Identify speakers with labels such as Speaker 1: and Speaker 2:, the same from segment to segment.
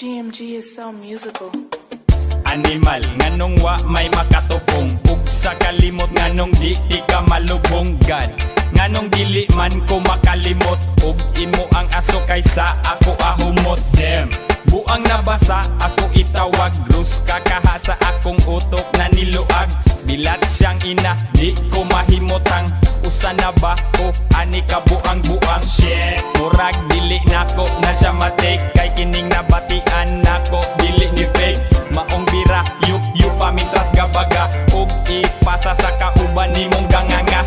Speaker 1: GMG is so musical.
Speaker 2: Animal, nganong wa may makatubong. Ug sa kalimot, nganong di ka malubong. God, nganong dili man ko makalimot. Ug imo ang aso kaysa ako ahumot. Damn, buang nabasa ako itawag. Rus kakaha sa akong utok na niluag. Bilat siyang ina, di ko mahimotang. Usa na ba ko, ani ka buang-buang. Shit, murag dili nako na siya matik. Kay kining nabatian nako, dili ni fake. Maong bira, yu pamitras gabaga. Ug ipasa sa kauban ni mong ganganga.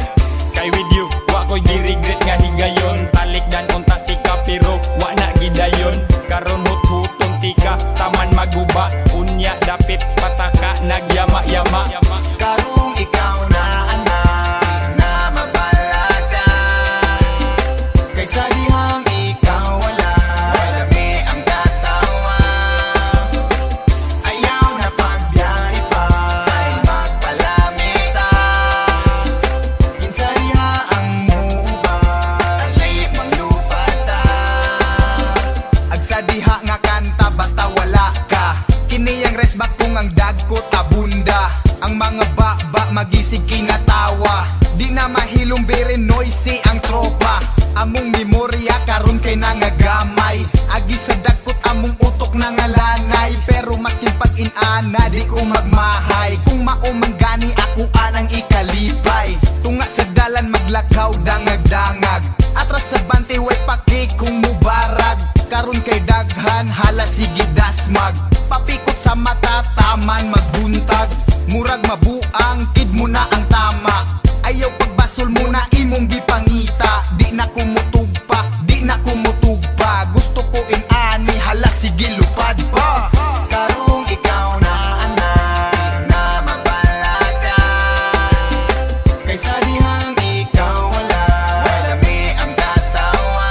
Speaker 2: Kay with you, wa ko'y gi-regret nga higayon. Talikdan unta tika pero wa na gidayon. Karon hut-hutong tika, taman maguba. Unya dapit pataka, nagyama-yama.
Speaker 3: Karong ikaw na anak na mabalaga. Kaysa dihang ikaw wala, wala mi ang katawa. Ayaw na pagbiyahe pa, ay magpalamita. Kinsa diha ang muba, alay manglupata. Agsa diha nga kanta basta wala ka. Kini ang resbak kung ang dagkot abunda. Ang mga baba magisig kinatawa. Di na mahilumbirin noisy ang tropa. Among memorya karon kay nangagamay. Agi sa dagkot among utok nangalanay. Pero maskin pag-inana di ko magmahay. Kung maumanggani ako anang ikalipay. Tunga sa dalan maglakaw dangag-dangag. Atras sa bante way paki kung mubarag. Karon kay daghan hala sige dasmag. Papikot sa mata taman magbuntag. Murag mabuang, kid mo na ang tama. Ayaw pagbasol mo na imong gipangita. Di na kumutugpa, di na kumutugpa. Gusto ko inani, hala sige lupad pa. Karong ikaw na anak na mabalaga. Kaysa dihang ikaw wala, wala mi ang katawa.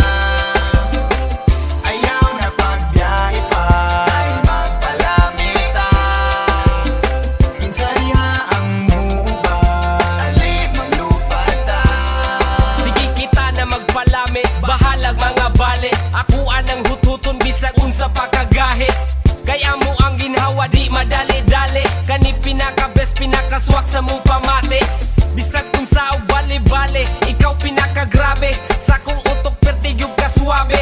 Speaker 3: Ayaw na pagbiyahe pa, ay magpalamita. Kinsa diha ang muba, ali manglupata.
Speaker 4: Sige kita na magpalamit, bahalag mga bale. Ako anang hututon bisag unsa pa kagahe. Kaya mo ang ginhawa di madali-dali. Kani pinaka-best pinakaswak sa mong pamate. Bisag unsa og bali-bali, ikaw pinakagrabe. Sa kong utok pertigyog kaswabe.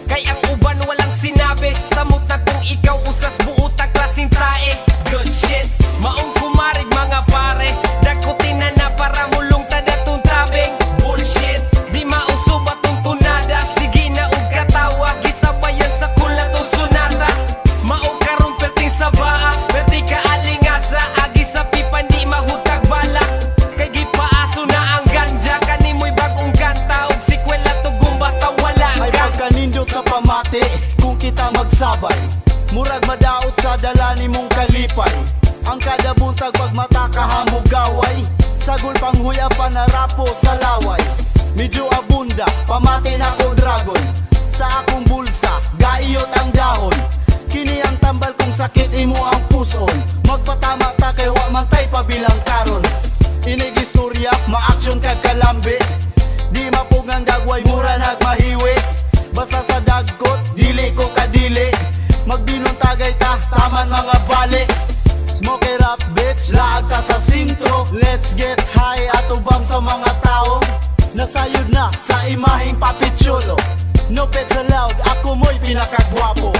Speaker 4: Kay ang uban walang sinabi. Samot na kung ikaw usas buuta klaseng tae. Good shit, maong kumarig mga pare. Dakutin na para mulong tadatong tabing. Bullshit, di mausub atong tunada. Sige na og katawa, gisabayan sa kulatong sunata. Maong karon perting sa baa, perti ka alingasa. Agi sa pipan di mahutag bala. Kay gipaaso na ang ganja. Kanimoy bagong kanta og sikwela tugong basta wala
Speaker 5: Ay
Speaker 4: ka.
Speaker 5: pagkanindot sa pamati kung kita magsabay. Murag madaot sa dalani mong kalipay. Ang kada buntag pag mata kahamog gaway. Sagol panghuya panarapo sa laway. Medyo abunda, pamati na ko dragon. Sa akong bulsa, gaiyot ang dahon. Kini ang tambal kung sakit imo ang puson. Magpatama ta kay wa man tay pabilang karon. Inig istorya, ma-action kag kalambi. Di mapugang dagway, mura nagmahiwi. Basta sa dagkot, dili ko kadili. Magbinong tagay ta, taman mga bali. Smoke it up bitch, laag ka sa sintro. Let's get high at ubang sa mga tao. Nasayod na sa imaheng papitsolo. No pets allowed, ako mo'y pinakagwapo.